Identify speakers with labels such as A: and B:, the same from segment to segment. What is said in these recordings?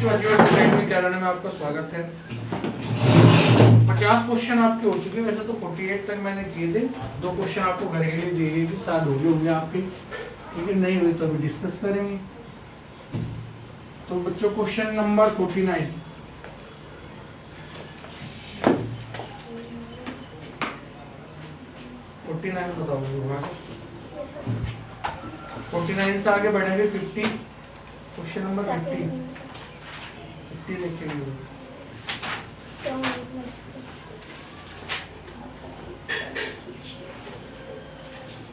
A: में आपका स्वागत है। 50 क्वेश्चन आपके हो चुके हैं, वैसे तो 48 तक मैंने किए थे। 2 क्वेश्चन आपको घर के लिए दिए कि साल हो गए होंगे आपके, ठीक है। नहीं हुए तो अभी डिस्कस करेंगे। तो बच्चों क्वेश्चन नंबर 49 बताओ। 49 से आगे बढ़ेंगे 50। क्वेश्चन नंबर 50 लिखेंगे।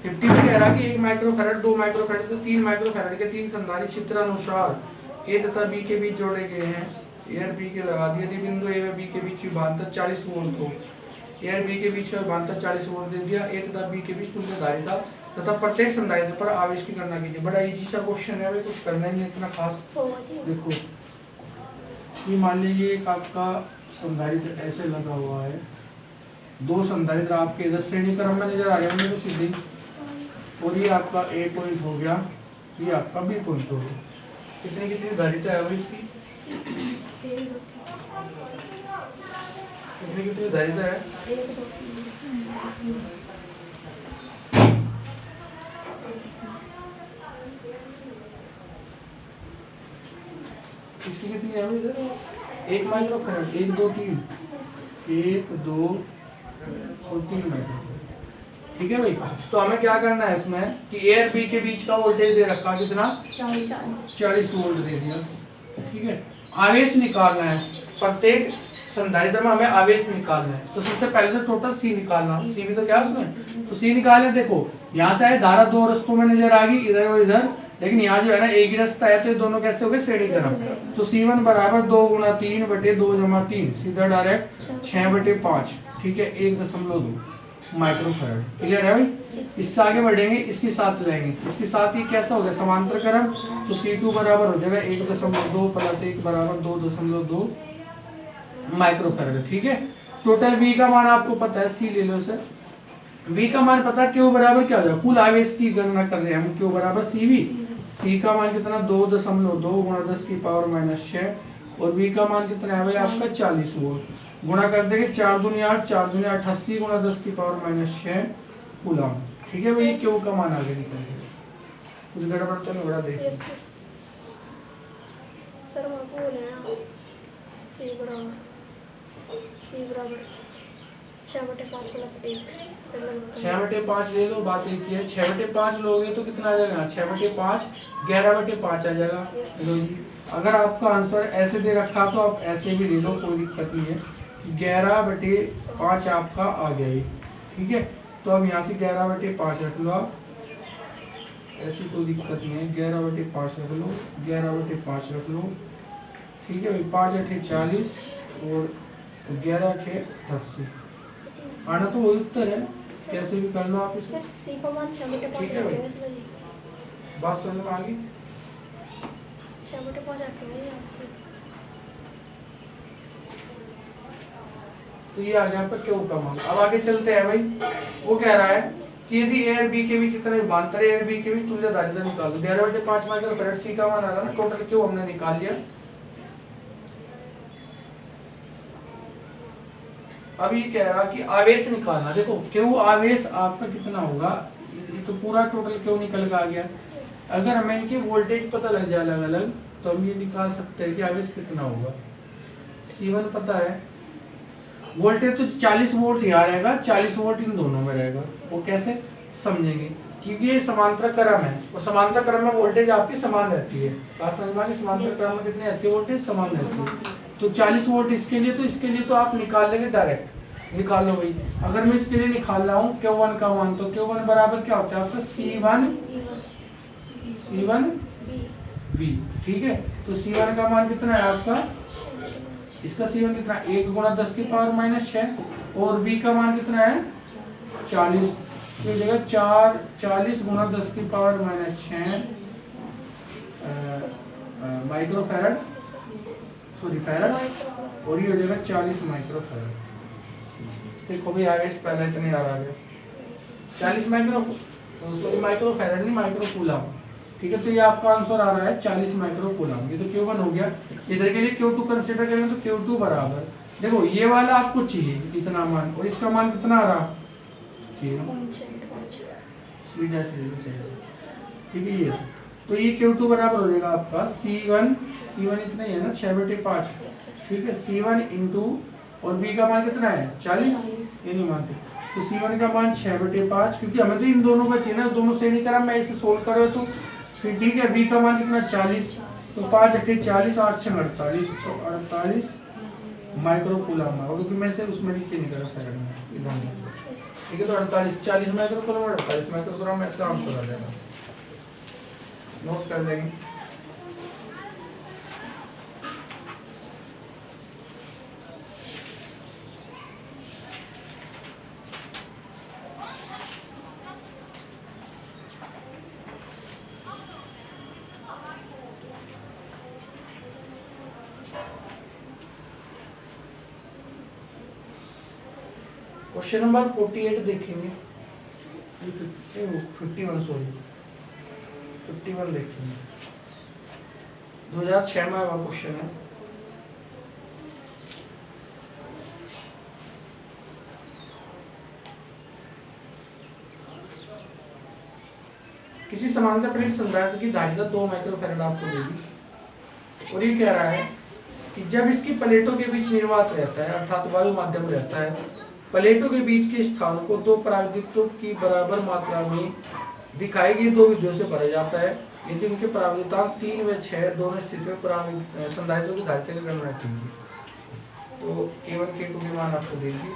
A: 50 में कह रहा कि 1 माइक्रोफैराड, 2 माइक्रोफैराड तो 3 माइक्रोफैराड के 3 संधारित्र चित्रानुसार ए तथा बी के बीच जोड़े गए हैं। ए और बी के लगा दिए। यदि बिंदु ए व बी के बीच विभवांतर 40 वोल्ट हो, ए और बी के बीच का विभवांतर 40 वोल्ट दे दिया। ए तथा बी के बीच तुल्य धारिता तथा प्रत्येक संधारित्र पर आवेश की गणना कीजिए। बड़ा इजी सा क्वेश्चन है, भाई कुछ करना नहीं इतना खास। देखो ये मान लीजिए एक आपका संधारित्र ऐसे लगा हुआ है, 2 संधारित्र आपके इधर श्रेणी क्रम में नजर आ रहे होंगे तो सीधे, और ये आपका ए पॉइंट हो गया, ये आपका बी पॉइंट हो गया। कितनी कितनी धारिता है भाई इसकी? कितनी कितनी धारिता है? इसकी कितनी है भाई इधर? 1 माइक्रोफैराड, 1 2 3, 1 2 और 3 माइक्रोफैराड, ठीक है भाई। तो हमें क्या करना है इसमें कि ए और बी के बीच का वोल्टेज दे रखा कितना? 40 वोल्ट दे दिया, ठीक है। आवेश निकालना है, प्रत्येक संधारित्र में हमें आवेश निकालना है। तो सबसे पहले तो टोटल सी निकालना। सी भी तो क्या उसमें, तो सी निकाले। देखो यहाँ से धारा 2 रस्तों में नजर आ गई, इधर और इधर, लेकिन यहाँ जो है ना एक ही रास्ता है, तो दोनों कैसे हो गए? श्रेणी क्रम। तो C1 बराबर 2 × 3 बटे 2 + 3, सीधा डायरेक्ट 6/5, ठीक है, 1.2 माइक्रोफैराड। क्लियर है भाई? इससे आगे बढ़ेंगे, इसके साथ लेंगे, इसके साथ ही कैसा हो गया? समांतर क्रम। तो C2 बराबर हो जाएगा 1.2 + 1 बराबर 2.2 माइक्रोफैराड, ठीक है। टोटल V का मान आपको पता है, C ले लो सर। V का मान पता, Q बराबर क्या हो जाएगा? कुल आवेश की गणना कर रहे हैं हम, Q बराबर CV। C का मान कितना? 2.2 × 10⁻⁻6, और V का मान कितना है भाई आपका? 40 वोल्ट। गुणा कर देंगे 4 दूनी 8, 4 दूनी 88 × 10⁻⁻6 कूलम, ठीक है भाई। Q का मान आगे निकल गया। कुछ गड़बड़ तो नहीं? बड़ा देखिए
B: सर C बराबर 6/5 + 1,
A: 6/5 ले लो, बात एक ही है। 6/5 लोगे तो कितना आ जाएगा? 6/5 11/5 आ जाएगा। लो जी, अगर आपका आंसर ऐसे दे रखा तो आप ऐसे भी ले लो, कोई दिक्कत नहीं है। 11/5 आपका आ गया ये, ठीक है। तो अब यहाँ से 11/5 रख लो आप, ऐसी कोई दिक्कत नहीं है। 11/5 रख लो, 11/5 रख लो, ठीक है भाई। 5 × 8 = 40 और 11 × 8 = 88। आना तो वही उत्तर है, कैसे भी कर लो आप इसे।
B: C का मान 6/5
A: ठीक है भाई, बात समझ में आ गई?
B: 6/5 रखेंगे।
A: तो ये आ गया आपका Q का मान। अब आगे चलते हैं भाई। वो कह रहा है कि यदि A और B के बीच इतना विभवांतर है, A और B के बीच तुल्य धारिता निकाल दो। 11/5 माइक्रोफैराड C का मान आ रहा है ना, टोटल Q हमने निकाल लिया। अब ये कह रहा कि आवेश निकालना। देखो Q आवेश आपका कितना होगा, ये तो पूरा टोटल Q निकल के आ गया। अगर हमें इनके वोल्टेज पता लग जाए अलग अलग, तो हम ये निकाल सकते हैं कि आवेश कितना होगा। C1 पता है, वोल्टेज तो 40 वोल्ट यहाँ रहेगा, 40 वोल्ट इन दोनों में रहेगा। वो कैसे समझेंगे? क्योंकि ये समांतर क्रम है, और समांतर क्रम में वोल्टेज आपकी समान रहती है। बात समझ में? समांतर क्रम में कितनी रहती है? वोल्टेज समान रहती है। तो 40 वोल्ट इसके लिए, तो इसके लिए तो आप निकाल लेंगे, डायरेक्ट निकाल लो भाई। अगर मैं इसके लिए निकाल रहा हूँ Q1 का मान, तो Q1 बराबर क्या होता है आपका? C1 B, ठीक है। तो C1 का मान कितना है आपका? इसका C1 कितना? 1 × 10⁻⁻6, और B का मान कितना है? 40। तो ये जगह 40 × 10⁻⁻6 माइक्रोफैराड, सॉरी फैराड, और ये हो जाएगा 40 माइक्रोफैराड। देखो भाई आवेश पहले इतने आ रहा है 40 माइक्रोफैराड नहीं, माइक्रो कूलम, ठीक है, तो ये आपका आंसर आ रहा है 40 माइक्रो कूलम। ये तो Q1 हो गया। इधर के लिए Q2 कंसीडर करें तो Q2 बराबर, देखो ये वाला आपको चाहिए इतना मान, और इसका मान कितना आ रहा,
B: 0.85
A: ठीक है। ये तो ये Q2 बराबर हो जाएगा आपका C1 इतना ही है ना 6/5, ठीक है। C1 इंटू और B का मान कितना है 40, ये नहीं मानते, तो C1 का मान 6/5, क्योंकि हमें तो इन दोनों का चाहिए ना, दोनों से नहीं करा, मैं इसे सोल्व करो तो फिर ठीक है। B का मान कितना 40, तो 5 8 40 8 6 48, तो 48 माइक्रो कूलम है, क्योंकि मैं से उसमें नीचे नहीं करा सेकंड में इधर में, ठीक है। तो 40 माइक्रो कूलम और 48 माइक्रो कूलम ऐसा आंसर आ जाएगा, नोट कर लेंगे। क्वेश्चन नंबर 48 देखेंगे, 51 सॉरी 51 देखेंगे, 2006 में आया क्वेश्चन है। किसी समानांतर प्लेट संधारित्र की धारिता 2 माइक्रोफैराड आपको देगी, और ये कह रहा है कि जब इसकी प्लेटों के बीच निर्वात रहता है, अर्थात वायु माध्यम रहता है, प्लेटों के बीच के स्थान को दो पराविद्युतों की बराबर मात्रा में दिखाई गई दो विद्युतों से भरा जाता है, यदि उनके पराविद्युतांक 3 व 6 दोनों स्थितियों में संधारित्रों की धारिता की गणना कीजिए। तो K1 K2 के मान आपको देंगे,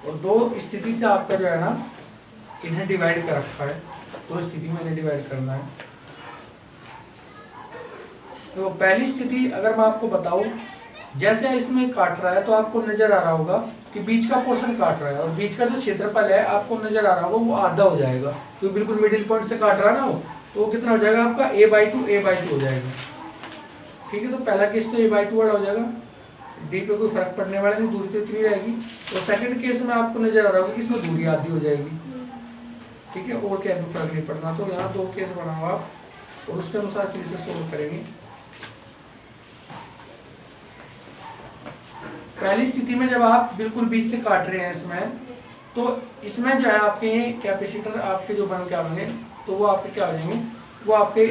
A: और दो स्थिति से आपका जो है ना इन्हें डिवाइड कर रखा है, दो स्थिति में इन्हें डिवाइड करना है। तो पहली स्थिति अगर मैं आपको बताऊं, जैसे इसमें काट रहा है तो आपको नजर आ रहा होगा कि बीच का पोर्शन काट रहा है, और बीच का जो क्षेत्रफल है आपको नजर आ रहा होगा वो आधा हो जाएगा, तो बिल्कुल मिडिल पॉइंट से काट रहा है ना वो, तो वो कितना हो जाएगा आपका a/2 हो जाएगा, ठीक है। तो पहला केस तो a/2 वाला हो जाएगा, डी पे कोई फर्क पड़ने वाला नहीं, दूरी तो इतनी रहेगी। और सेकंड केस में आपको नजर आ रहा होगा कि इसमें दूरी आधी हो जाएगी, ठीक है, और क्या फर्क नहीं पड़ना। तो यहाँ दो केस बना हुआ आप, और उसके अनुसार फिर से सोल्व करेंगे। पहली स्थिति में जब आप बिल्कुल बीच से काट रहे हैं इसमें, तो इसमें जो है आपके कैपेसिटर आपके जो बन के आएंगे, तो वो आपके क्या हो जाएंगे, वो आपके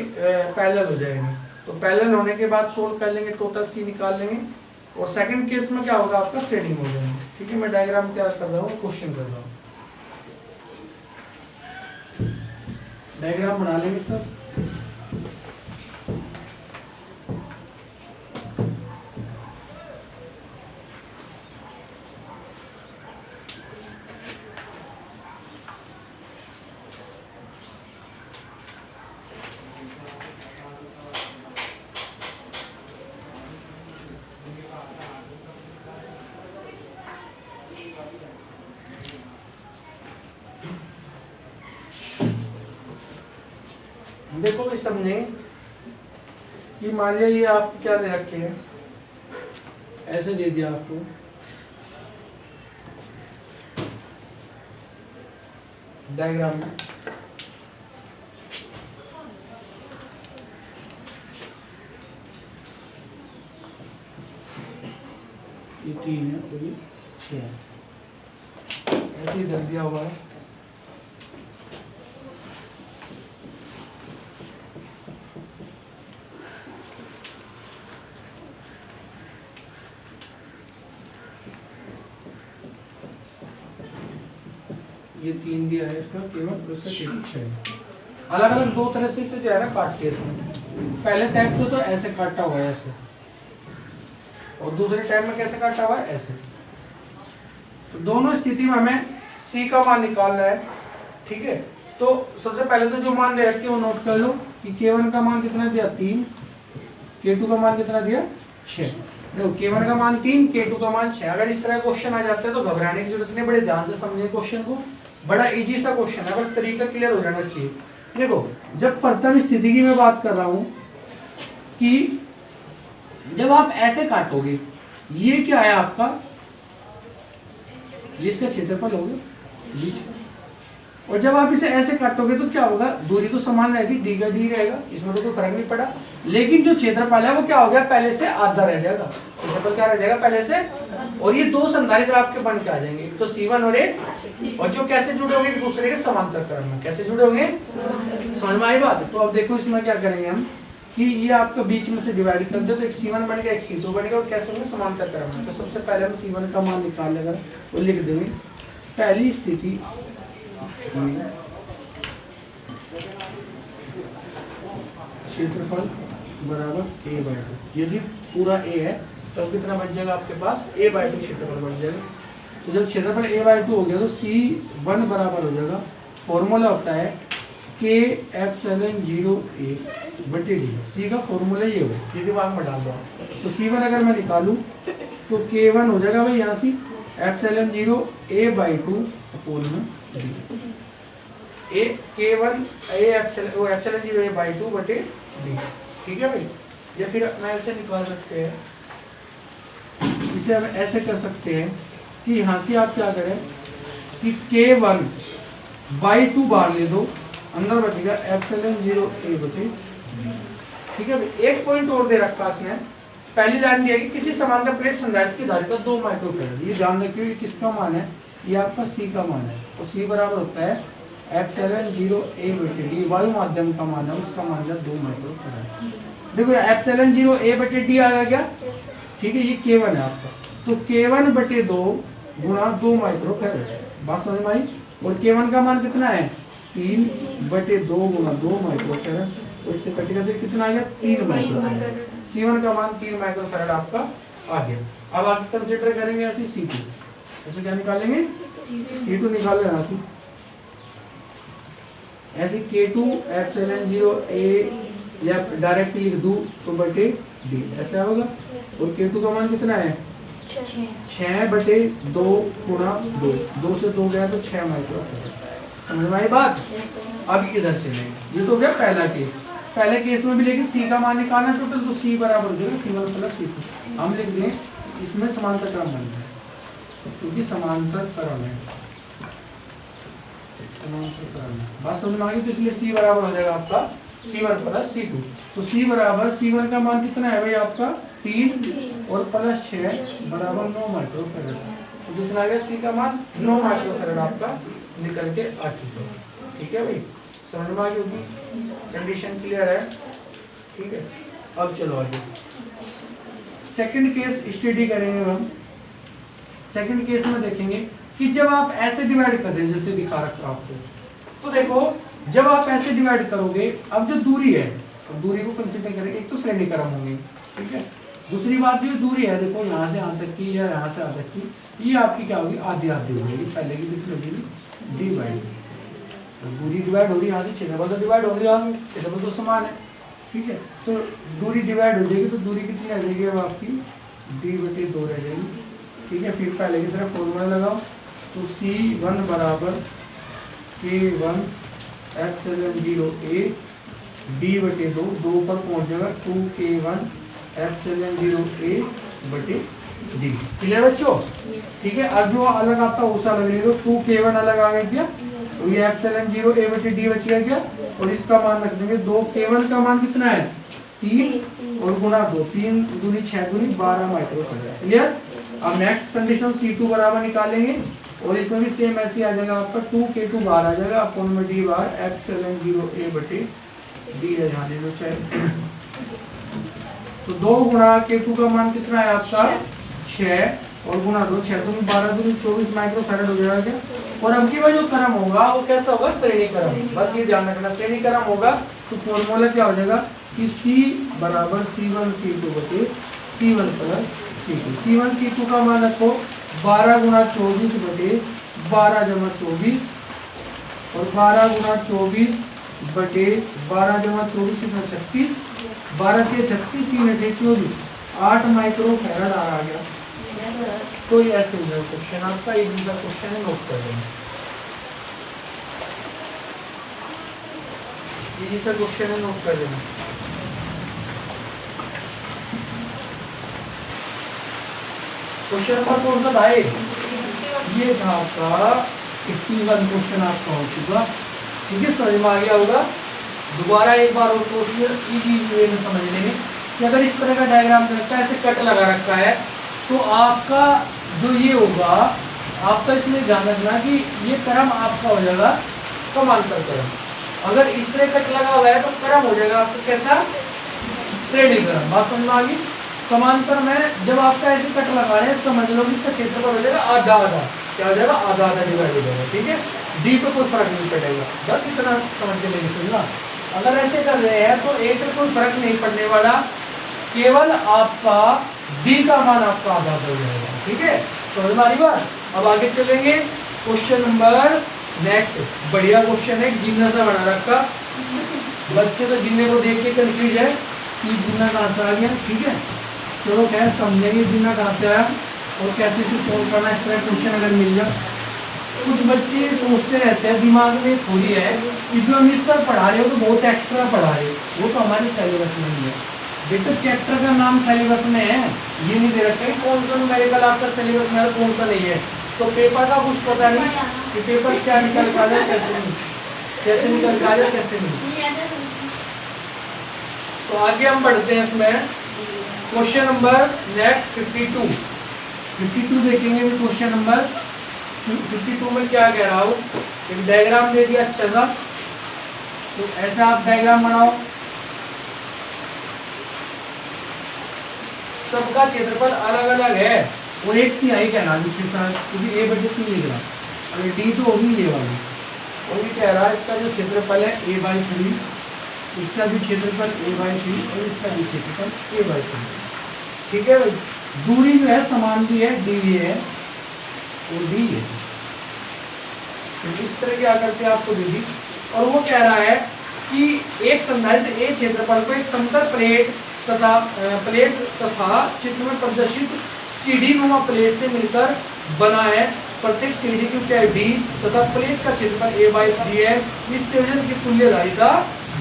A: पैरेलल हो जाएंगे। तो पैरेलल होने के बाद सोल्व कर लेंगे, टोटल सी निकाल लेंगे, और सेकंड केस में क्या होगा आपका श्रेणी में हो जाएंगे, ठीक है। मैं डायग्राम तैयार कर रहा हूँ, क्वेश्चन कर रहा हूँ, डायग्राम बना लेंगे सर। देखो इस समझे कि मान लिया ये आप क्या दे रखे हैं, ऐसे दे दिया आपको, डायग्राम में ये 3 है और ये 6 है, ऐसे ही दे दिया हुआ है। ये 3 दिया है इसका केवल, उसका केवल 6। अलग अलग दो तरह से जो है ना काटते हैं इसमें। पहले टाइप को तो ऐसे काटा हुआ है ऐसे, और दूसरे टाइप में कैसे काटा हुआ है ऐसे। तो दोनों स्थिति में हमें सी का मान निकालना है, ठीक है। तो सबसे पहले तो जो मान दे रखे वो नोट कर लो कि K1 का मान कितना दिया 3, K2 का मान कितना दिया 6। देखो K1 का मान 3, K2 का मान 6। अगर इस तरह क्वेश्चन आ जाता है तो घबराने की जरूरत नहीं, बड़े ध्यान से समझे क्वेश्चन को, बड़ा इजी सा क्वेश्चन है, बस तरीका क्लियर हो जाना चाहिए। देखो जब प्रथम स्थिति की मैं बात कर रहा हूं कि जब आप ऐसे काटोगे, ये क्या है आपका, ये इसका क्षेत्रफल हो गया बीच, और जब आप इसे ऐसे काटोगे तो क्या होगा, दूरी तो समान रहेगी, डी का डी रहेगा, इसमें तो कोई फर्क नहीं पड़ा, लेकिन जो क्षेत्रफल है वो क्या हो गया, पहले से आधा रह जाएगा। क्षेत्रफल क्या रह जाएगा पहले से, और ये दो संधारित्र आपके बन के आ जाएंगे, एक तो C1 और एक, और जो कैसे जुड़े होंगे एक दूसरे के समांतर क्रम में, कैसे जुड़े होंगे, समझ में आई बात। तो अब देखो इसमें क्या करेंगे हम कि ये आपका बीच में से डिवाइड कर दो, तो एक C1 बनेगा एक C2 बनेगा, और कैसे होंगे समांतर क्रम में। तो सबसे पहले हम C1 का मान निकाल लेगा, वो लिख देंगे पहली स्थिति क्षेत्रफल बराबर a/2। यदि पूरा a है तो कितना बच जाएगा आपके पास, a/2 क्षेत्रफल बन जाएगा। तो जब क्षेत्रफल a/2 हो गया तो C1 बराबर हो जाएगा, फॉर्मूला होता है k एप्सिलॉन 0a बटे d। C का फॉर्मूला ये हो, ये दिमाग में डाल दो। तो C1 अगर मैं निकालूं तो K1 हो जाएगा भाई यहाँ से एप्सिलॉन 0a/2 अपोन में d। ए K1 एप्सिलॉन 0a/2 बटे d, ठीक है भाई। या फिर मैं ऐसे निकाल सकते हैं, इसे हम ऐसे कर सकते हैं कि यहाँ से आप क्या करें कि K1/2 बाहर ले दो, अंदर बचेगा एप्सिलॉन 0a बटे d, ठीक है भाई। एक पॉइंट और दे रखा इसने, पहली लाइन दिया कि किसी समांतर प्लेट संधारित्र की धारिता 2 माइक्रोफैराड। ये ध्यान रखिए ये किसका मान है, ये आपका C का मान है, और C बराबर होता है एप्सिलॉन 0a बटे d, वायु माध्यम का मान है, उसका मान है 2 माइक्रोफैराड। देखो एप्सिलॉन 0a बटे d आ गया, ठीक है, ये K1 है आपका, तो K1 बटे 2 गुणा 2 माइक्रोफैराड, बात समझ में आई। और K1 का मान कितना है 3 बटे 2 गुणा 2 माइक्रोफैराड, तो इससे कटेगा तो कितना आ गया 3 माइक्रोफैराड। C1 का मान 3 माइक्रोफैराड आपका आ गया। अब आप कंसीडर करेंगे ऐसे C2, ऐसे क्या निकालेंगे C2 निकालो यहाँ से, ऐसे K2 एप्सिलॉन 0a या डायरेक्ट लिख दूं तो बटे d ऐसा होगा। और K2 का मान कितना है 6 बटे 2 गुणा 2, 2 से 2 गया तो 6 माइक्रोफैराड, समझ में आई बात। अब इधर चलेंगे, ये तो हो गया पहला केस। पहले केस में भी लेकिन C का मान निकालना टोटल, तो C बराबर हो जाएगा C1 प्लस C2। हम लिख दें इसमें समांतर क्रम बन जाए, क्योंकि समांतर क्रम है, बात समझ में आ गई। तो इसलिए C बराबर हो जाएगा आपका C1 प्लस C2। तो C बराबर C1 का मान कितना है भाई आपका 3 और प्लस 6 बराबर 9 माइक्रोफैराड। तो कितना आ गया C का मान 9 माइक्रोफैराड आपका निकल के आ चुका है, ठीक है भाई, समझ में आ गई होगी, कंडीशन क्लियर है, ठीक है। अब चलो आगे सेकंड केस स्टडी करेंगे हम। सेकंड केस में देखेंगे कि जब आप ऐसे डिवाइड कर रहे हैं जैसे दिखा रखा आपको, तो देखो जब आप ऐसे डिवाइड करोगे, अब जो दूरी है तो दूरी को कंसीडर करेंगे, एक तो श्रेणी क्रम होंगे, ठीक है। दूसरी बात जो दूरी है, देखो यहाँ से यहाँ तक की या यहाँ से यहाँ तक की, ये आपकी क्या होगी आधी आधी हो जाएगी, पहले की कितनी हो जाएगी डिवाइड, तो दूरी डिवाइड हो रही है यहाँ से, क्षेत्रफल तो डिवाइड हो रही है, क्षेत्रफल तो समान है, ठीक है। तो दूरी डिवाइड हो जाएगी, तो दूरी कितनी रह जाएगी अब आपकी d/2 रह जाएगी, ठीक है। फिर पहले की तरफ फॉर्मूला लगाओ, तो C1 बराबर K1 एप्सिलॉन 0a d/2, 2 पर पहुंच जाएगा 2K1 एप्सिलॉन 0a बटे d। क्लियर बच्चों, ठीक है। अब जो अलग आता है उसे अलग ले लो, 2K1 अलग आ गया, तो ये एप्सिलॉन 0a बटे d बच गया, और इसका मान रख देंगे 2K1 का मान कितना है 3 और गुणा 2, 3 दूनी 6 दूनी 12 माइक्रोफैराड। क्लियर। अब नेक्स्ट कंडीशन C2 बराबर निकालेंगे, और इसमें भी सेम ऐसे आ जाएगा आपका 2K2 बाहर आ जाएगा अपॉन में d बार एप्सिलॉन 0a बटे d है, यहाँ ले लो 6, तो 2 गुणा K2 का मान कितना है आपका 6 और गुणा 2, 6 दूनी 12 दूनी 24 माइक्रोफैराड हो जाएगा। और अब की जो क्रम होगा वो कैसा होगा श्रेणी क्रम, बस ये ध्यान रखना श्रेणी क्रम होगा। तो फॉर्मूला क्या हो जाएगा कि C बराबर C1 C2 बटे C1 plus C2। C1 C2 का मान रखो 12 गुणा 24 बटे 12 जमा 24, और 12 गुणा 24 बटे 12 जमा 24 कितना 36, 12 के 36 3 अठे 24, 8 माइक्रोफैराड आ गया। तो ये ऐसे हो जाएगा क्वेश्चन आपका, एक दूसरा क्वेश्चन है, नोट कर लेंगे। ये दूसरा क्वेश्चन है, नोट कर लेंगे। क्वेश्चन नंबर कौन सा भाई, ये था आपका 51 क्वेश्चन आपका हो चुका। ठीक है, समझ में आ गया होगा। दोबारा एक बार और क्वेश्चन इजी वे में समझ लेंगे कि अगर इस तरह का डायग्राम रखा है, ऐसे कट लगा रखा है, तो आपका जो ये होगा, आपका इसमें ध्यान रखना कि ये क्रम आपका हो जाएगा समांतर क्रम। अगर इस तरह कट लगा हुआ है तो क्रम हो जाएगा आपका कैसा, श्रेणी क्रम। बात समझ में आ गई। समांतर में जब आपका ऐसे कट लगा रहे हैं, समझ लो कि इसका क्षेत्रफल हो जाएगा आधा आधा, क्या हो जाएगा, आधा आधा डिवाइड हो जाएगा। ठीक है, डी पे कोई फर्क नहीं पड़ेगा, बस इतना समझ के लेके चलना। अगर ऐसे कर रहे हैं तो ए पे कोई फर्क नहीं पड़ने वाला, केवल आपका डी का मान आपका आधा हो जाएगा। ठीक है, समझ में आ रही बात। अब आगे चलेंगे, क्वेश्चन नंबर नेक्स्ट, बढ़िया क्वेश्चन है, जिन्ना सा बना रखा, बच्चे तो जिन्ने को देख के कंफ्यूज है कि जिन्ना कहाँ से आ गया। ठीक है, चलो खैर समझेंगे जिन्ना कहाँ से आया और कैसे इसे सोल्व करना, इस तरह क्वेश्चन अगर मिल जाए। कुछ बच्चे सोचते रहते हैं, दिमाग में थोड़ी है कि जो हम इस तरह पढ़ा रहे हो तो बहुत एक्स्ट्रा पढ़ा रहे हो, वो तो हमारे सिलेबस में नहीं है। बेटा चैप्टर का नाम सिलेबस में है, ये नहीं दे रखा है कौन सा न्यूमेरिकल आपका सिलेबस में है कौन सा नहीं है। तो पेपर का कुछ पता नहीं कि पेपर क्या निकल का जाए, कैसे नहीं, कैसे निकल का जाए, कैसे नहीं। तो आगे हम बढ़ते हैं इसमें, क्वेश्चन नंबर नेक्स्ट 52 देखेंगे। क्वेश्चन नंबर 52 में क्या कह रहा हूँ, एक डायग्राम दे दिया अच्छा सा, तो ऐसा आप डायग्राम बनाओ। सबका क्षेत्रफल अलग अलग है और एक तिहाई कहना जिसके साथ, क्योंकि ए बटे 3 लिख रहा, अगर डी तो होगी ये वाली, और ये कह रहा है इसका जो क्षेत्रफल है a/3, इसका भी क्षेत्रफल a/3 और इसका भी क्षेत्रफल a/3। ठीक है भाई, दूरी जो है समान भी है, डी ये है और डी ये, तो इस तरह क्या करते हैं आपको दे दी। और वो कह रहा है कि एक संधारित्र ए क्षेत्रफल को एक समतल प्लेट तथा चित्र में प्रदर्शित सीढ़ी नुमा प्लेट से मिलकर बना है। प्रत्येक सीढ़ी की ऊंचाई d तथा प्लेट का क्षेत्रफल a/3 है। इस संयोजन की तुल्य धारिता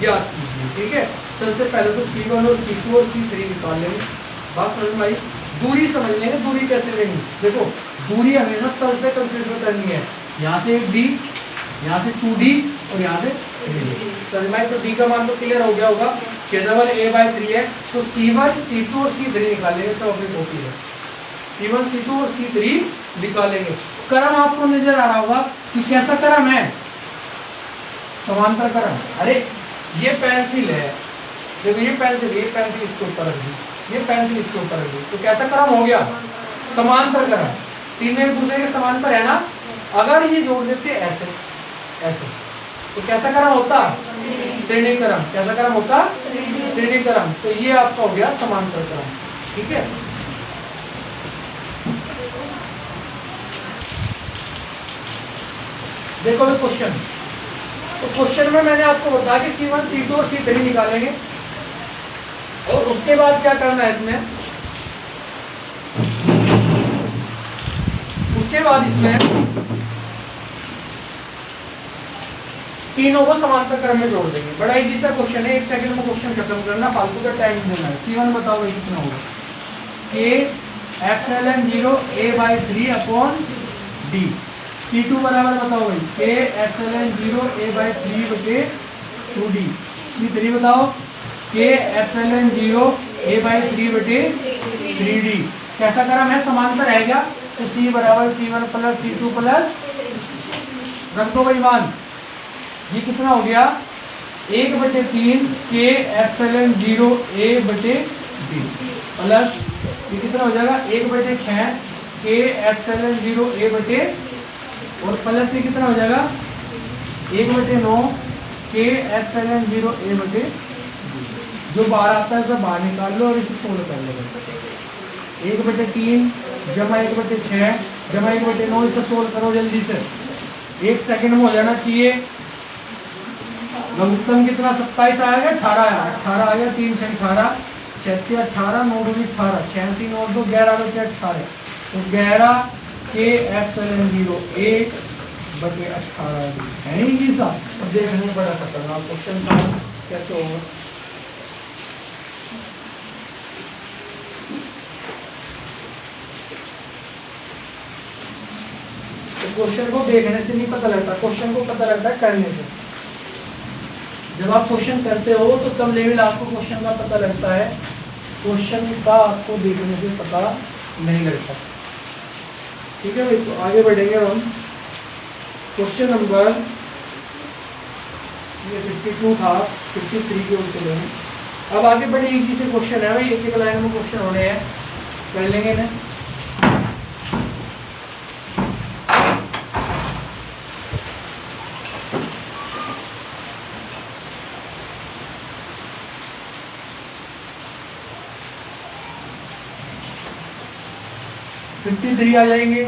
A: ज्ञात कीजिए। ठीक है, सबसे पहले तो C1 और C2 और C3 निकाल लेंगे। बात समझ में आई। दूरी समझ लेंगे, दूरी कैसे लेंगे। देखो दूरी हमेशा तल से कंसीडर करनी है, यहाँ से एक d, यहाँ से 2d और यहाँ से 3d। समझ में आई। तो d का मान तो क्लियर हो गया होगा, क्षेत्रफल a/3 है, तो C1 C2 और C3 निकालेंगे। सब अपनी कॉपी है, C1 C2 और C3 निकालेंगे। क्रम आपको नजर आ रहा होगा कि कैसा क्रम है, समांतर क्रम। अरे ये पेंसिल है, देखो ये पेंसिल इसके ऊपर रख दी, ये पेंसिल इसके ऊपर रख दी, तो कैसा क्रम हो गया, समांतर क्रम। तीनों एक दूसरे के समांतर है ना। अगर ये जोड़ देते ऐसे ऐसे तो कैसा क्रम होता, श्रेणी क्रम। कैसा क्रम होता, श्रेणी क्रम। तो ये आपका हो गया समांतर क्रम। ठीक है, देखो क्वेश्चन, तो क्वेश्चन में मैंने आपको बताया कि C1 C2 और C3 निकालेंगे और उसके बाद क्या करना है इसमें, उसके बाद इसमें तीनों को समांतर क्रम में जोड़ देंगे। बड़ा इजी सा क्वेश्चन है, 1 सेकंड में क्वेश्चन खत्म करना, फालतू का टाइम देना है। C1 बताओ भाई कितना होगा, k/0 a/3 upon d। C2 बराबर बताओ भाई k/0 a/3 बटे 2d। C3 बताओ k/0 a/3 बटे 3d। कैसा क्रम है, समांतर है क्या, तो C बराबर C1 प्लस C2 प्लस, रख दो भाई मान, ये कितना हो गया 1/3 k/0 a बटे d प्लस ये कितना हो जाएगा 1/6 k/0 a बटे, और प्लस ये कितना हो जाएगा 1/9 k/0 a बटे, जो बाहर आता है उसे बाहर निकाल लो और इसे सोल्व कर लो। 1/3 जमा 1/6 जमा 1/9, इसे सोल्व करो जल्दी से, 1 सेकंड में हो जाना चाहिए। लघुत्तम कितना 27 आएगा, 18 आ गया, 3 6 18, 36 18 9 2 18, 6 3 और 2 11 बटे 18, तो 11 k/0 a बटे 18 है नहीं जी साहब। अब देखने बड़ा खतरनाक क्वेश्चन था, कैसे होगा। तो क्वेश्चन को देखने से नहीं पता लगता, क्वेश्चन को पता लगता है करने से। जब आप क्वेश्चन करते हो तो तब लेवल आपको क्वेश्चन का पता लगता है, क्वेश्चन का आपको देखने से पता नहीं लगता। ठीक है भाई, तो आगे बढ़ेंगे हम। क्वेश्चन नंबर ये 52 था, 53 की ओर चलेंगे। अब आगे बड़े इजी से क्वेश्चन है भाई, एक एक लाइन में क्वेश्चन होने हैं, कर लेंगे ना। फिफ्टी 53 आ जाएंगे।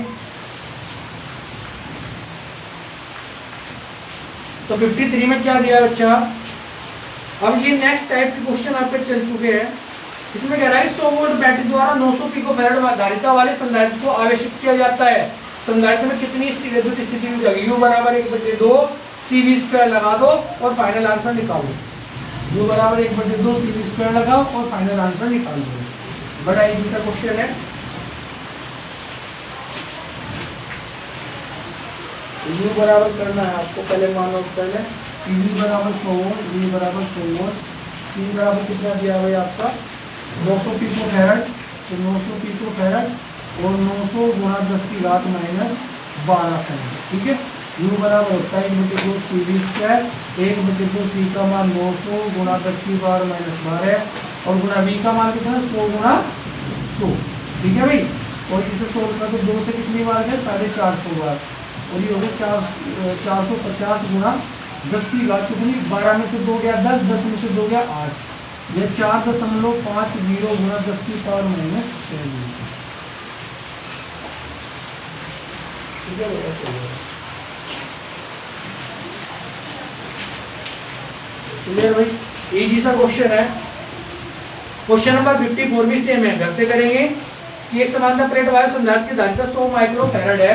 A: तो 53 में क्या दिया बच्चा? अब ये नेक्स्ट टाइप के क्वेश्चन आपके चल चुके हैं। इसमें कह रहा है 100 वोल्ट बैटरी द्वारा 900 पिकोफैराड धारिता वाले संधारित्र को आवेशित किया जाता है। संधारित्र में कितनी विद्युत स्थिति में जाएगी? U बराबर 1/2 CV² लगा दो और फाइनल आंसर निकालो। U बराबर 1/2 CV² लगाओ और फाइनल आंसर निकाल दो। बड़ा इजी सा क्वेश्चन है। U बराबर करना है आपको, पहले मान लो पहले V बराबर 100 वोल्ट, V बराबर 100 वोल्ट, C बराबर कितना दिया हुआ है आपका 900 पिकोफैराड, तो 900 पिकोफैराड और 900 गुणा 10 की घात -12 फैराड। ठीक है, U बराबर होता है 1/2 CV², 1/2 C का मान 900 गुणा 10 की पावर -12 और गुणा V का मान कितना 100 गुणा 100। ठीक है भाई, और इसे सोल्व कर दो 2 से कितनी बार है 450 बार, और ये हो गया 450 गुणा 10 की घात कितनी 12 में से 2 गया 10, 10 में से 2 गया 8, ये 4.50 गुणा 10 की पावर -6। ठीक है, क्लियर भाई, इजी सा क्वेश्चन है। क्वेश्चन नंबर 54 भी सेम है, घर से करेंगे कि एक समानांतर प्लेट वाले संधारित्र की धारिता 100 माइक्रोफैराड है।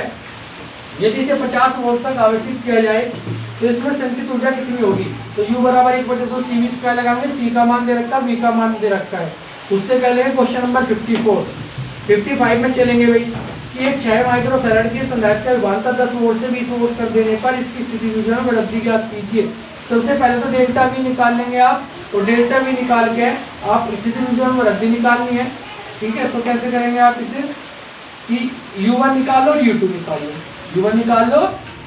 A: यदि इसे 50 वोल्ट तक आवेशित किया जाए तो इसमें संचित ऊर्जा कितनी होगी? तो U बराबर 1/2 CV² लगाएंगे, C का मान दे रखा है, V का मान दे रखा है, उससे कर लेंगे क्वेश्चन नंबर 54। 55 में चलेंगे भाई कि एक 6 माइक्रोफैराड की संधारित्र का विभवांतर 10 वोल्ट से 20 वोल्ट कर देने पर इसकी स्थिति ऊर्जा में वृद्धि ज्ञात कीजिए। सबसे पहले तो डेल्टा V निकाल लेंगे आप, तो डेल्टा V निकाल के आप स्थिति ऊर्जा में वृद्धि निकालनी है। ठीक है, तो कैसे करेंगे आप इसे कि U1 निकालो और U2 निकालो, U1 निकाल लो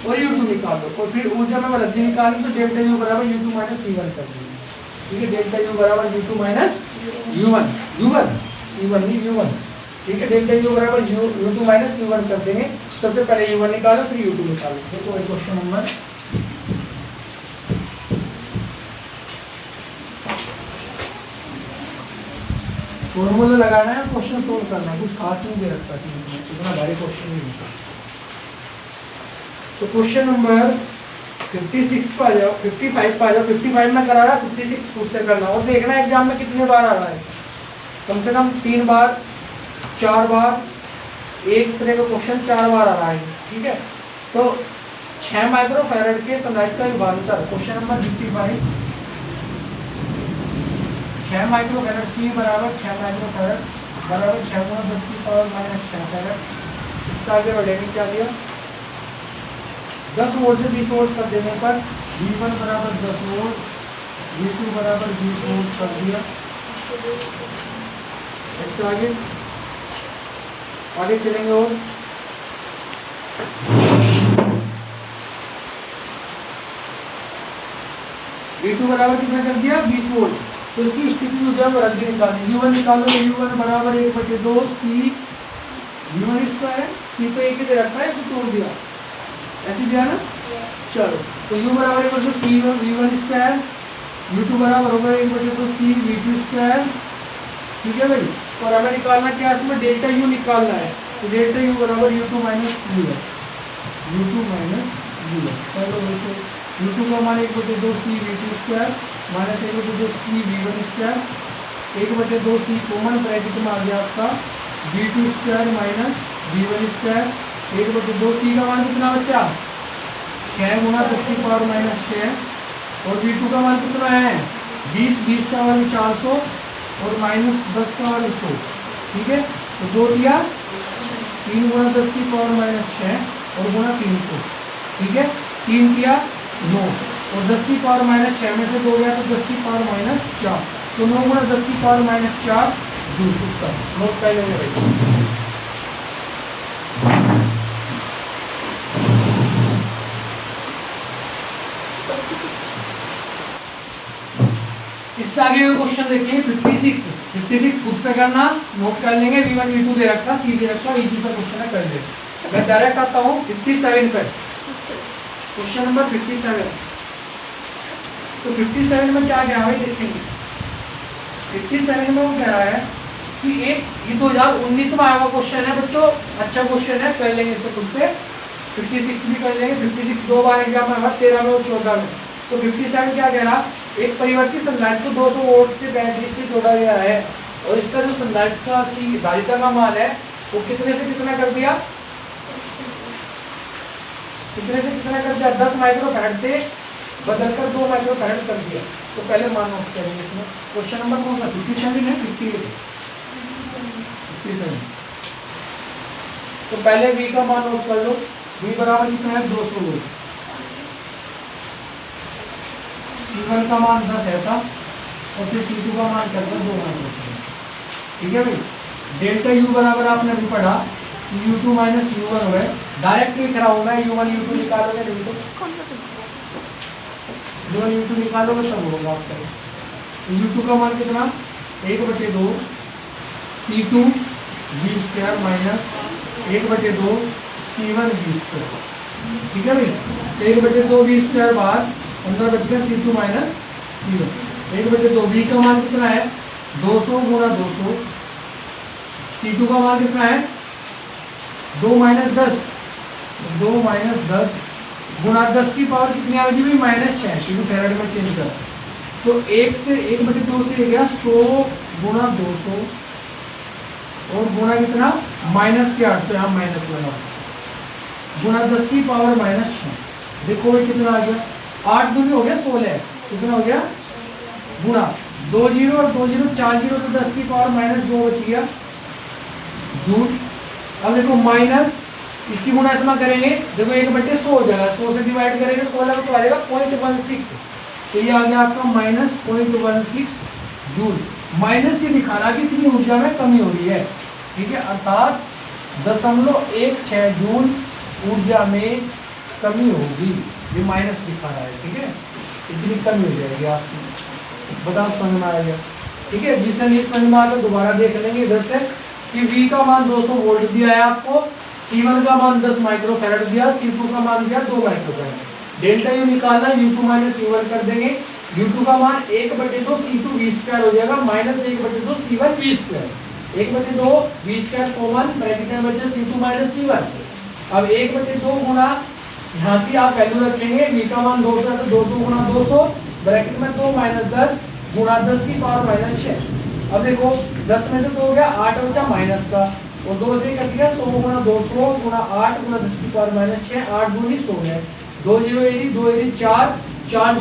A: और U2 निकाल लो, और फिर ऊर्जा में वृद्धि निकालें तो डेल्टा U बराबर U2 माइनस C1 कर देंगे। ठीक है, डेल्टा U बराबर U2 माइनस U1, C1 नहीं U1। ठीक है, डेल्टा U बराबर U2 माइनस C1 कर देंगे। सबसे पहले U1 निकालो फिर U2 निकालो। देखो क्वेश्चन नंबर फॉर्मूला लगाना है, क्वेश्चन सोल्व करना है, कुछ खास नहीं दे रखा है, इतना भारी क्वेश्चन नहीं है। तो क्वेश्चन नंबर 56 पर आ जाओ, 55 पर आ जाओ। 55 में करा रहा है, 56 खुद से करना और देखना एग्जाम में कितने बार आ रहा है, कम से कम 3 बार 4 बार, एक तरह का क्वेश्चन 4 बार आ रहा है। ठीक है, तो 6 माइक्रोफैराड के संधारित्र का विभवांतर, क्वेश्चन नंबर 55, 6 माइक्रोफैराड C बराबर 6 माइक्रोफैराड बराबर 6 गुणा 10 की पावर -6 फैराड। इससे आगे बढ़ेंगे, क्या दिया 10 वोल्ट से 20 वोल्ट कर देने पर V1 बराबर 10 वोल्ट, V2 बराबर 20 वोल्ट कर दिया। इससे आगे चलेंगे और V2 बराबर कितना कर दिया 20 वोल्ट, तो इसकी स्थिति ऊर्जा में वृद्धि निकालनी। U1 निकालो, U1 बराबर 1/2 C V1 इसका है, C तो एक ही दे रखा है, तो तोड़ दिया ऐसे दिया ना। चलो, तो U बराबर 1/2 C V1², U2 बराबर होगा 1/2 C V2²। ठीक है भाई, और हमें निकालना क्या है, इसमें डेल्टा U निकालना है, तो डेल्टा U बराबर U2 माइनस U है, U2 माइनस U है। चलो वैसे U2 का मान 1/2 C V2² minus 1/2 C V1², 1/2 C common bracket में आ गया आपका V2² माइनस V1², 1/2 C का मान कितना बच्चा 6 गुणा 10 की पावर -6, और V2 का मान कितना है 20, 20 का मान 400 और -10 का मान 100। ठीक है, तो 2 दिया 3 गुणा 10 की पावर -6 और गुणा 300, ठीक है। 3 किया 9 और 10 की पावर माइनस 6 में से 2 गया तो 10 की पावर माइनस 4, तो 9 गुणा 10 की पावर माइनस 4 जूल उत्तर। नोट कर लेंगे भाई। इससे आगे क्वेश्चन देखिए 56 खुद से करना, नोट कर लेंगे। V1 V2 दे रखा, C दे रखा, इजी सा क्वेश्चन है, कर ले। मैं डायरेक्ट आता हूँ 57 पे, क्वेश्चन नंबर 57। तो 57 में क्या गया भाई देखेंगे। 57 में वो कह रहा है कि एक ये 2019 में आया हुआ क्वेश्चन है बच्चों, अच्छा क्वेश्चन है, कर लेंगे इससे खुद से। 56 भी कर लेंगे, 56 दो बार एग्जाम में, 13 में और 14 में। तो 57 क्या कह रहा, एक परिवर्तित सनलाइट को 200 वोल्ट से बैटरी से जोड़ा गया है और इसका जो सनलाइट का धारिता का मान है वो कितने से कितना कर दिया, कितने से कितना कर दिया, 10 माइक्रोफैराड से बदलकर 2 माइक्रोफैराड कर दिया। तो पहले मान नोट करेंगे इसमें। क्वेश्चन नंबर कौन सा, 57 है, 57। तो पहले V का मान नोट कर लो। V बराबर कितना है, 200 वोल्ट। C1 का मान 10 है था और फिर C2 का मान कर दो 2 माइक्रोफैराड, ठीक है भाई। डेल्टा U बराबर आपने अभी पढ़ा U2 माइनस U1 हुआ है, डायरेक्ट लिख रहा हूँ मैं। U1 U2 निकालोगे नहीं तो U1 U2 निकालोगे तब होगा आपका। U2 का मान कितना, 1/2 C2 V² minus 1/2 C1 V², ठीक है भाई। 1/2 V² बाद अंदर बच गया C2 माइनस C1, 1/2। V का मान कितना है, 200 गुणा 200। C2 का मान कितना है, 2 माइनस 10, 2 माइनस 10 गुणा 10 की पावर कितनी आ गई भाई, माइनस 6, क्योंकि फैराड में चेंज कर। तो 1 से 1/2 से गया 100 गुणा 200 और गुणा कितना, माइनस के 8, तो यहाँ माइनस लगा, गुणा 10 की पावर माइनस 6। देखो भाई कितना आ गया, 8 दूनी हो गया 16, कितना हो गया, गुणा 2 जीरो और 2 जीरो 4 जीरो, तो 10 की पावर माइनस 2 बच गया जूल। अब देखो माइनस इसकी गुणा इसमें करेंगे, देखो 1/100 हो जाएगा, 100 से डिवाइड करेंगे 16 तो आ जाएगा 0.16, तो ये आ गया आपका माइनस 0.16 जूल। माइनस ये दिखा रहा है कि कितनी ऊर्जा में कमी हो रही है, ठीक है, अर्थात 0.16 जूल ऊर्जा में कमी होगी, ये माइनस दिखा रहा है, ठीक है, इतनी कमी हो जाएगी आपकी। बताओ समझ में आ गया, ठीक है। जिससे नहीं समझ में आता दोबारा देख लेंगे इधर से कि V का मान 200 वोल्ट दिया है आपको, C1 का मान 10 माइक्रोफैराड दिया, C2 का मान दिया 2 माइक्रोफैराड। डेल्टा U निकालना, U2 माइनस U1 कर देंगे। U2 का मान 1/2 C2 V² हो जाएगा minus 1/2 C1 V², 1/2 V² common, bracket में बचे C2 माइनस C1। अब 1/2 गुणा, यहाँ से आप वैल्यू रखेंगे, V का मान 200 है तो 200 गुणा 200, ब्रैकेट में 2 माइनस 10 गुणा 10 की पावर माइनस 6। अब देखो 10 में से 2 हो गया 8 बचा माइनस का, और 2 से कट गया 100 गुणा 200 गुणा 8 गुणा 10 की पावर माइनस 6, 8 दूनी 100 है, 2 जीरो एरी 2 एरी 4, 4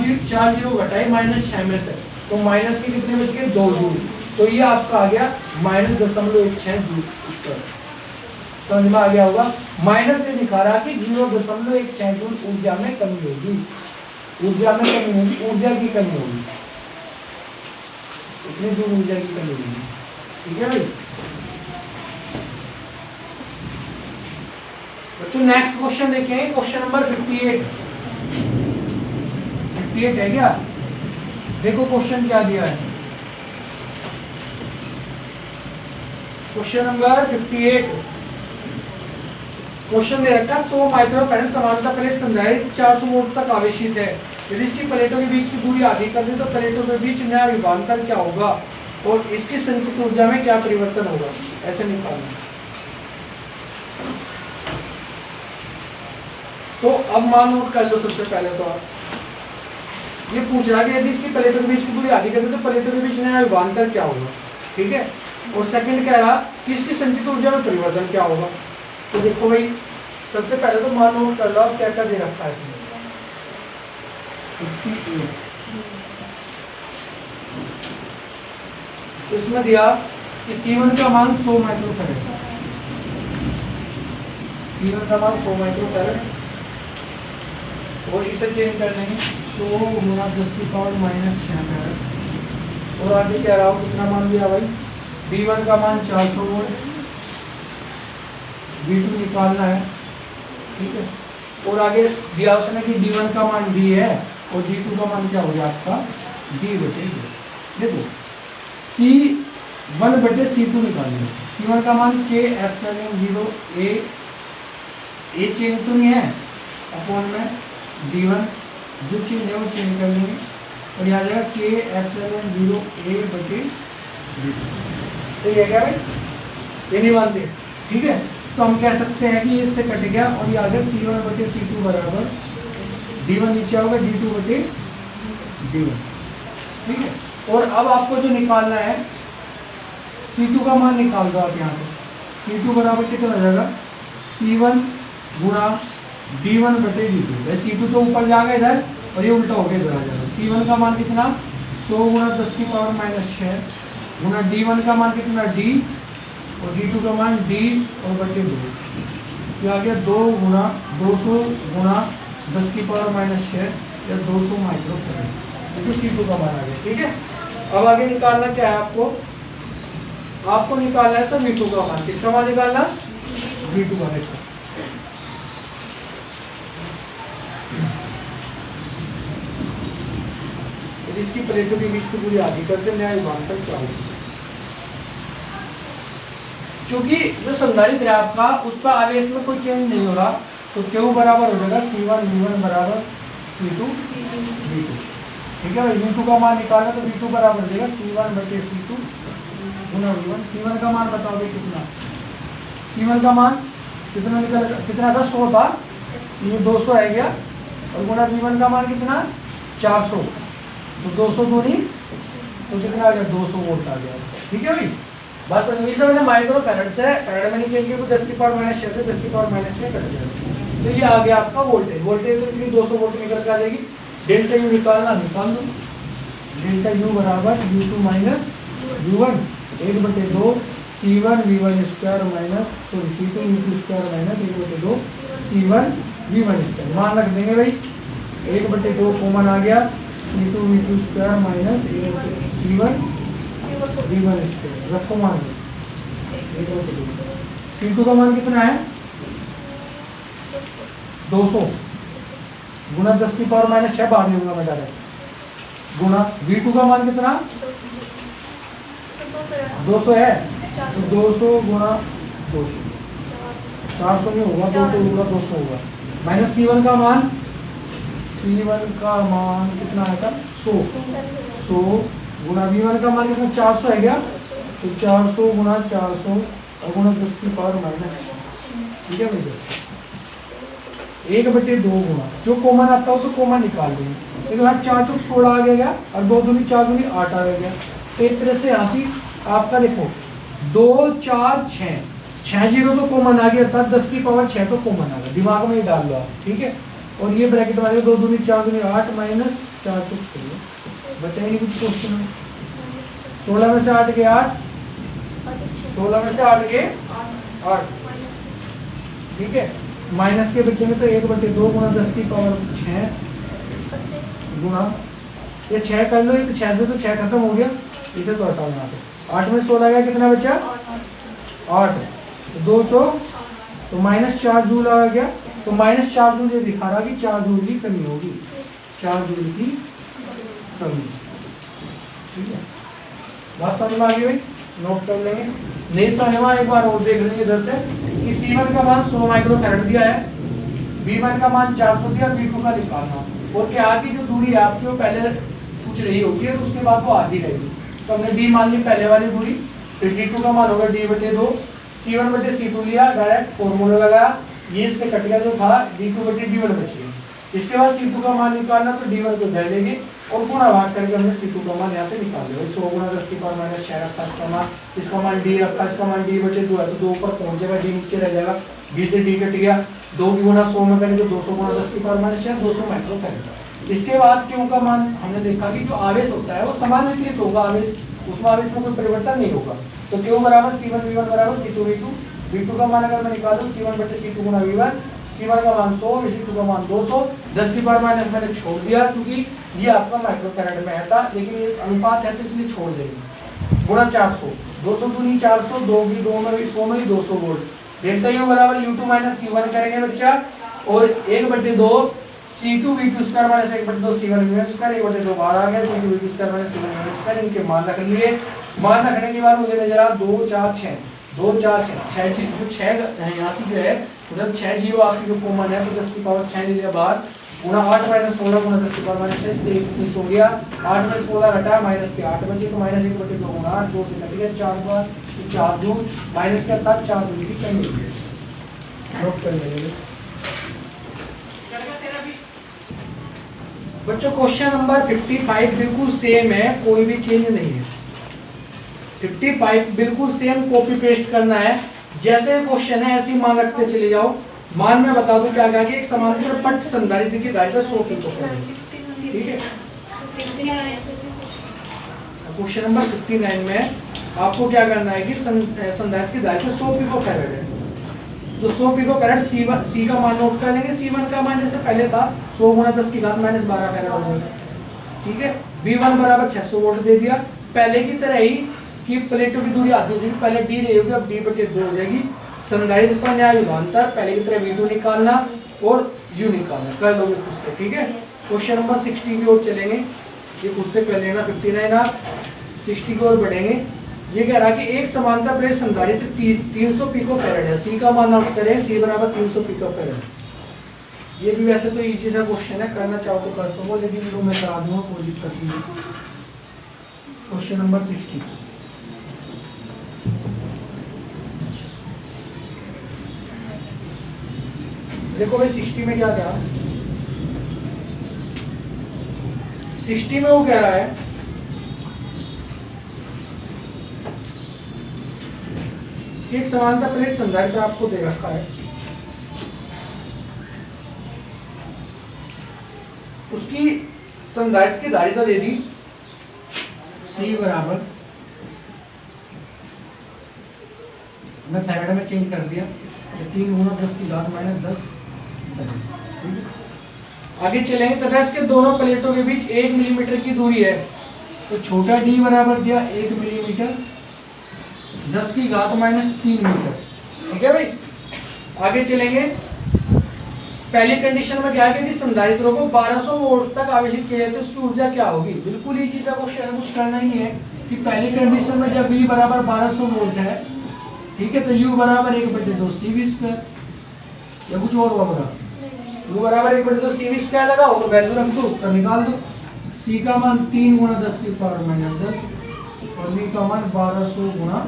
A: जीरो घटाए माइनस 6 में से, तो माइनस के कितने बच गए, 2 जूल। तो ये आपका आ गया माइनस 0.16 जूल। समझ में आ गया होगा, माइनस से दिखा रहा कि 0.16 जूल ऊर्जा में कमी होगी, ऊर्जा में कमी होगी, ऊर्जा की कमी होगी, इतनी जूल ऊर्जा की कमी होगी, ठीक है भाई। बच्चों नेक्स्ट क्वेश्चन देखें, क्वेश्चन नंबर 58 है क्या, देखो क्वेश्चन क्या दिया है। क्वेश्चन नंबर 58, क्वेश्चन दे रखा 100 माइक्रोफैराड समानता प्लेट संधारित्र 400 वोल्ट तक आवेशित है, यदि इसकी प्लेटों के बीच की दूरी आधी कर दें तो प्लेटों के बीच नया विभवांतर क्या होगा और इसकी संचित ऊर्जा में क्या परिवर्तन होगा, ऐसे निकालना। तो अब मान नोट कर लो सबसे पहले तो आप, ये पूछ रहा है कि यदि इसकी प्लेटों के बीच की दूरी आधी कर दें तो प्लेटों के बीच नया विभवांतर क्या होगा, ठीक है। और सेकंड कह रहा कि इसकी संचित ऊर्जा में परिवर्तन क्या होगा। तो देखो भाई सबसे पहले तो मान नोट कर लो आप क्या क्या दे रखा है इसमें। इसमें दिया कि C1 का मान 100 माइक्रोफैराड, C1 का मान 100 माइक्रो फैराड और इसे चेंज कर देंगे 100 गुना 10 की पावर -6 फैराड। और आगे कह रहा हूँ कितना मान दिया भाई, V1 का मान 400 वोल्ट, V2 निकालना है, ठीक है। और आगे दिया उसने कि D1 का मान D है और D2 का मान क्या हो गया आपका D बटे D। देखो C1 बटे C2 निकालेंगे, C1 का मान K एप्सिलॉन 0 A चेंज तो नहीं है अपॉन में D1, जो चीज है वो चेंज कर लेंगे और यहाँ जाएगा K एप्सिलॉन 0 A बटे D। सही है क्या भाई, ये नहीं मानते, ठीक है। तो हम कह सकते हैं कि इससे कट गया और ये आ गया C1 बटे C2 बराबर D1 नीचे होगा D2 बटे D1, ठीक है। और अब आपको जो निकालना है C2 का मान निकाल दो आप यहाँ पे, C2 बराबर कितना हो जाएगा C1 गुणा D1 बटे D2। C2 तो ऊपर जाएगा इधर और ये उल्टा होकर इधर आ जाएगा। C1 का मान कितना 100 गुणा 10 की पावर -6 गुणा D1 का मान कितना D और D2 का मान D और बटे 2, ये आ गया 2 गुणा 200 गुणा 10 की पावर -6 या 200 माइक्रो फैराड, तो C2 का मान आ गया, ठीक है। अब आगे निकालना क्या है आपको निकालना है सर V2 का मान। किसका मान निकालना, V2 का। इसकी प्लेटों के बीच को पूरी आधी करते हैं, न्याय मान तक क्या होगी। चूंकि जो संधारित्र है आपका उसका आवेश में कोई चेंज नहीं हो रहा, तो Q बराबर हो जाएगा C1 V1 बराबर C2 V2, ठीक है। V2 का मान निकालना तो V2 बराबर हो जाएगा C1 बटे C2 गुना V1। C1 का मान बताओगे कितना, C1 का मान कितना निकल, कितना था 100 था, ये 200 है गया और गुना V1 का मान कितना 400, तो 200 दूनी तो कितना आ गया 200 वोल्ट आ गया, ठीक है भाई। बस इसे मैंने माइक्रो फैराड से फैराड में नहीं चेंज किया तो 10 की पावर -6 से 10 की पावर -6 कट जाएगा, तो ये आ गया आपका वोल्टेज। वोल्टेज तो कितनी 200 वोल्ट निकल के आ जाएगी। डेल्टा यू निकालना, निकाल दो। डेल्टा यू बराबर U2 minus U1 1/2 C1 V1 square minus sorry C2 V2 square minus 1/2 C1 V1 square. मान रख देंगे भाई 1/2 कॉमन आ गया, C2 V2 square minus C1 V1 square रखो मान 1/2। C2 का मान कितना है 200 गुना 10 की पावर -6 बाद में मैं डायरेक्ट गुना V2 का मान कितना 200 है, तो 200 गुना 200 400 नहीं होगा, 200 होगा 200 होगा माइनस C1 का मान कितना आएगा 100 गुना V1 का मान कितना 400 है क्या, तो 400 गुना 400 और गुना 10 की पावर -6, ठीक है भैया। 1/2 गुना जो कॉमन आता है उसे कॉमन निकाल देंगे, तो यहाँ 4 चौक 16 आ गया और 2 दूनी 4 दूनी 8 आ गया। एक तरह से यहाँ से आपका देखो 2 4 6 जीरो तो कॉमन आ गया, अर्थात 10 की पावर 6 तो कॉमन आ गया, दिमाग में ही डाल लो आप, ठीक है। और ये ब्रैकेट मारेंगे 2 दूनी 4 दूनी 8 माइनस 4 चौक 16, बचा ही नहीं कुछ क्वेश्चन में। 16 में से 8 के 8, 16 में से 8 के 8, ठीक है। माइनस के बचेंगे तो 1/2 गुना 10 की पावर 6 गुना ये 6 कर लो, ये 6 से तो 6 खत्म हो गया, इसे तो हटाओ यहाँ पे। 8 में 16 गया, कितना बचा 8, 2 चौक तो -4 जूल आ गया, तो -4 जूल ये दिखा रहा कि 4 जूल की कमी होगी, 4 जूल की कमी, ठीक है। बात समझ में आ गई भाई, नोट कर लेंगे। नहीं समझ में एक बार और देख लेंगे इधर से कि C1 का मान 100 माइक्रो फैराड दिया है, V1 का मान 400 दिया, V2 का निकालना, और क्या की जो दूरी है आपकी वो पहले पूछ रही होगी है, तो उसके बाद वो आधी रहेगी, तो हमने D मान ली पहले वाली दूरी, फिर D2 का मान होगा D/2, C1 बटे C2 लिया, डायरेक्ट फॉर्मूला लगाया, ये इससे कट गया जो था D2 बटे D1 बचेगा। इसके बाद C2 का मान निकालना तो D1 को धर लेंगे और गुणा भाग करके हमने C2 का मान यहाँ से निकाल लिया। 100 गुणा 10 की पावर -6 रखा, इसका मान D रखा, इसका मान D/2 है, तो 2 ऊपर पहुंच जाएगा, D नीचे रह जाएगा, B से D कट गया, 2 की गुणा 100 में करेंगे 200 गुणा 10 की पावर -6 200 माइक्रो फैराड। इसके बाद Q का मान हमने देखा कि जो आवेश होता है वो समान वितरित होगा, आवेश उसमें आवेश में कोई परिवर्तन नहीं होगा, तो Q बराबर C1 V1 बराबर C2 V2 V2 का मान अगर मैं निकालूं C1 बटे C2 गुना V1, C1 का मान 100, C2 का मान 200, 10 की पावर माइनस मैंने छोड़ दिया क्योंकि ये आपका माइक्रोफैराड में था, लेकिन ये अनुपात है तो इसलिए छोड़ देंगे। गुणा 400, 200 दूनी 400, 2 की 2 में 100 में 200 वोल्ट। डेल्टा U बराबर U2 माइनस C1 करेंगे बच्चा, और 1/2 C2 V2 square minus 1/2 C1 V1 square, 1/2 बाहर आ गया, C2 V2 square minus C1 V1 square. इनके मान रख लिए। मान रखने के बाद मुझे नजर आ 2 4 6 2 4 6 6 चीज जो 6 यहाँ से जो है मतलब 6 जीरो आपकी जो कॉमन है, तो 10 की पावर 6 लीजिए बाहर, गुणा 8 माइनस 16 गुणा 10 की पावर माइनस 6 से 19 हो गया। 8 में 16 घटा माइनस के 8 बचे, तो माइनस 1/2 गुणा 8, 2 से कट गया 4 बार 4 दूर माइनस का था 4 दूर की कमी नोट कर लेंगे बच्चों। क्वेश्चन नंबर 55 बिल्कुल सेम है, कोई भी चेंज नहीं है। 55 बिल्कुल सेम कॉपी पेस्ट करना है, जैसे क्वेश्चन है ऐसे ही मान रखते चले जाओ। मान में बता दूं क्या कि एक समांतर पट संधारित्र की दायरा 100 पिकोफैराड, ठीक है। क्वेश्चन नंबर 59 में आपको क्या करना है कि संधारित्र की दायरा 100 पिकोफैराड है, तो 100 पिकोफैराड सी का मान नोट कर लेंगे। C1 का मान जैसे पहले था 100 गुणा 10 की घात माइनस 12 फैराड हो जाएगा, ठीक है। V1 बराबर 600 वोल्ट दे दिया। पहले की तरह ही कि प्लेटों की दूरी आधी हो जाएगी, पहले D रही होगी, अब D/2 हो जाएगी। संधारित्र पर न्याय युगांतर, पहले की तरह V2 निकालना और U निकालना, कर लोगे खुद से, ठीक है। क्वेश्चन नंबर 60 की ओर चलेंगे, ये खुद से कर लेना। 59 आप 60 की ओर बढ़ेंगे। ये कह रहा है कि एक समांतर प्लेट संधारित्र 300 पिकोफैराड है। C का मान नोट करें, C बराबर 300 पिकोफैराड। ये भी वैसे तो इजी सा क्वेश्चन है, करना चाहो तो कर सको, लेकिन जो मैं करा दूंगा कोई दिक्कत नहीं है। क्वेश्चन नंबर 60 देखो भाई, 60 में क्या क्या 60 में वो कह रहा है एक समांतर प्लेट संधारित्र आपको दे रखा है, उसकी संधारित्र की धारिता दे दी C बराबर, मैं फैराड में चेंज कर दिया, 3 गुणा 10 की घात माइनस 10। आगे चलेंगे, तथा इसके दोनों प्लेटों के बीच 1 मिलीमीटर की दूरी है, तो छोटा d बराबर दिया 1 मिलीमीटर, 10 की घात माइनस 3 मीटर, ठीक है भाई। आगे चलेंगे, पहली कंडीशन में क्या है कि संधारित्रों को 1200 वोल्ट तक आवेशित किया जाए तो उसकी ऊर्जा क्या होगी। बिल्कुल इजी सा क्वेश्चन है, कुछ करना ही है कि पहली कंडीशन में जब V बराबर 1200 वोल्ट है, ठीक है, तो U बराबर 1/2 CV स्क्वायर, या कुछ और होगा। U बराबर 1/2 CV स्क्वायर लगाओ और वैल्यू रख दो, उत्तर निकाल दो। C का मान 3 गुणा 10 की पावर माइनस 10 और V का मान 1200 गुणा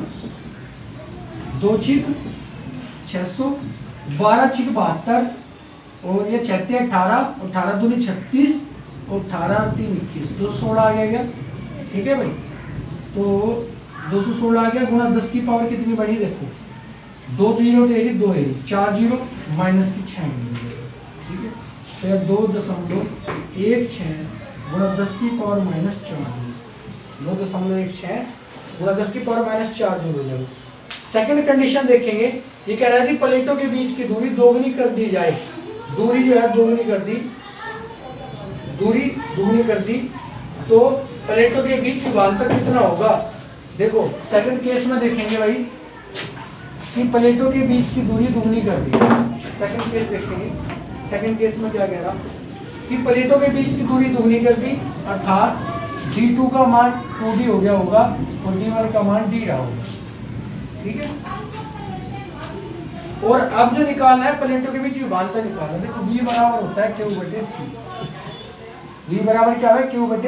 A: 2 छिक 600, 12 छिक 72 और ये 36 18, 18 दूनी 36 और 18 3 21, 216 आ गया, ठीक है भाई। तो 216 आ गया, गुणा 10 की पावर कितनी बढ़ी देखो, 2 जीरो तेरी 2 है 4 जीरो माइनस की 6, ठीक है। फिर 2.16 गुणा 10 की पावर माइनस 4, 2.16 गुणा 10 की पावर माइनस 4 जो हो जाएगा। सेकंड कंडीशन देखेंगे, ये कह रहा है कि प्लेटों के बीच की दूरी दोगुनी कर दी जाए, दूरी जो है दोगुनी कर दी, दूरी दोगुनी कर दी, तो प्लेटों के बीच विभाजन कितना होगा। देखो सेकंड केस में देखेंगे भाई कि प्लेटों के बीच की दूरी दोगुनी कर दी। सेकंड केस देखेंगे, सेकंड केस में क्या कह रहा कि प्लेटों के बीच की दूरी दोगुनी कर दी, अर्थात D2 का मान 2D हो गया होगा और D1 का मान D रहा होगा, ठीक है। और अब जो निकालना है प्लेटों के बीच विभाजन निकालना है। देखो V बराबर होता है Q/C, V बराबर क्या है Q/C।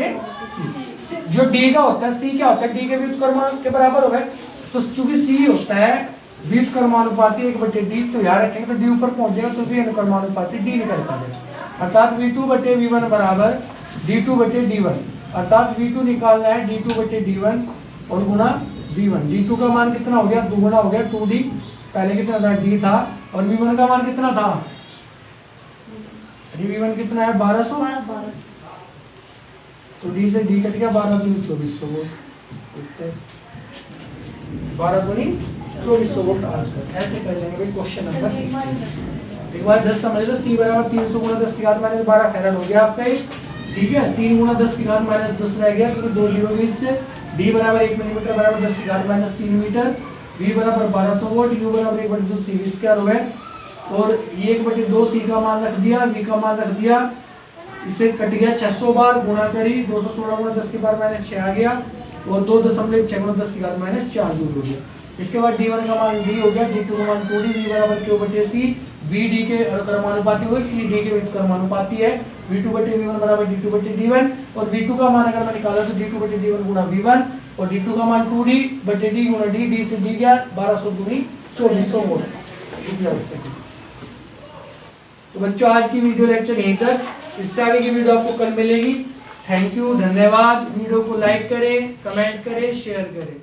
A: जो D का होता है, C क्या होता है, D के व्युत्क्रमानुपात के बराबर होगा, तो चूंकि C होता है व्युत्क्रमानुपाती 1/D, तो याद रखेंगे तो D ऊपर पहुंच जाएगा तो भी अनुक्रमानुपाती D निकल पाएगा, अर्थात V2/V1 बराबर D2/D1, अर्थात V2 निकालना है D2/D1 और गुणा V1। D2 का मान कितना हो गया, दुगुना हो गया 2D, पहले कितना था D था, और V1 का मान कितना था, V1 कितना है 1200, तो D से D कट गया, 12 दूनी 2400, 12 दूनी 2400 वोल्ट आंसर। ऐसे कर लेंगे भाई क्वेश्चन नंबर 16। एक बार जस्ट समझ लो, C बराबर 300 गुणा 10 की घात माइनस 12 फैराड हो गया आपका एक, ठीक है। 3 गुणा 10 की घात माइनस 10 रह गया क्योंकि 2 जीरो गई इससे। D बराबर 1 मिलीमीटर बराबर 10 की घात माइनस 3 मीटर। V बराबर 1200 वोल्ट। U बराबर 1/2 C V स्क्वायर हो गए, और ये 1/2 C का मान रख दिया, V का मान रख दिया, इसे कट गया 600 बार, गुणा करी 216 गुणा 10 की पावर माइनस 6 आ गया, और 2.6 गुणा 10 की घात माइनस 4 जूल हो गया। इसके बाद D1 का मान D हो गया, D2 का मान 2D, V बराबर Q/C, V D के कर्मानुपाती हुए, C D के कर्मानुपाती है, V2/V1 बराबर D2/D1, और V2 का मान अगर मैं निकाला तो D2/D1 गुणा V1, और D2 का मान 2D/D गुणा D, D से D गया 1200 दूनी 2400 वोल्ट। तो बच्चों आज की वीडियो लेक्चर यहीं तक, इससे आगे की वीडियो आपको कल मिलेगी। थैंक यू, धन्यवाद। वीडियो को लाइक करें, कमेंट करें, शेयर करें।